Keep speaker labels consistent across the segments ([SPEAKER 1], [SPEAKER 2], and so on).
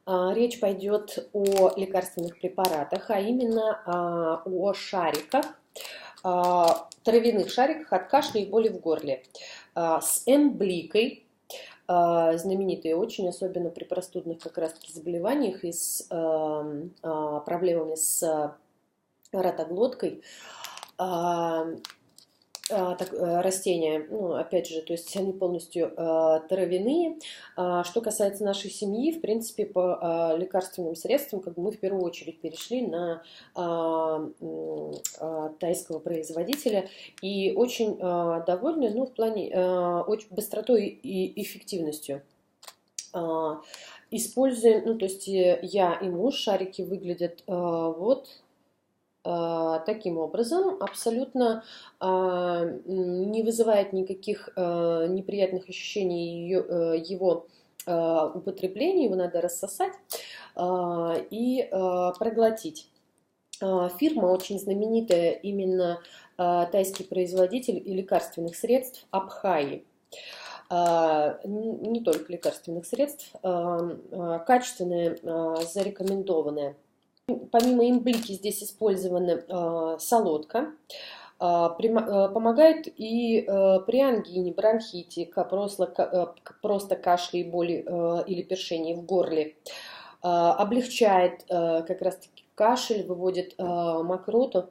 [SPEAKER 1] Речь пойдет о лекарственных препаратах, а именно о шариках, травяных шариках от кашля и боли в горле с эмбликой, знаменитые очень, особенно при простудных как раз-таки заболеваниях и с проблемами с ротоглоткой. Растения, ну, опять же, то есть они полностью травяные. Что касается нашей семьи, в принципе, по лекарственным средствам, как бы мы в первую очередь перешли на тайского производителя и очень довольны, ну, в плане очень быстротой и эффективностью. Используем, ну, то есть я и муж, шарики выглядят вот таким образом, абсолютно не вызывает никаких неприятных ощущений его употребления, его надо рассосать и проглотить. Фирма очень знаменитая, именно тайский производитель и лекарственных средств Абхаи. Не только лекарственных средств, качественные, зарекомендованные. Помимо имблики здесь использована солодка. Помогает и при ангине, бронхите, просто кашле и боли или першении в горле. Облегчает как раз таки кашель, выводит мокроту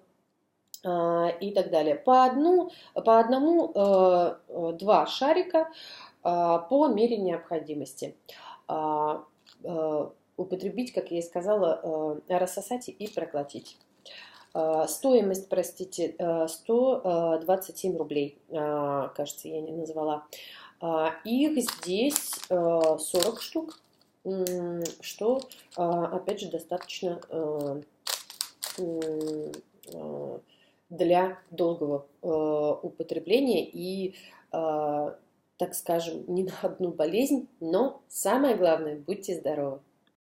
[SPEAKER 1] и так далее. По одному-два шарика по мере необходимости. Употребить, как я и сказала, рассосать и проглотить. Стоимость, простите, 127 рублей, кажется, я не назвала. Их здесь 40 штук, что, опять же, достаточно для долгого употребления и, так скажем, не на одну болезнь, но самое главное, будьте здоровы!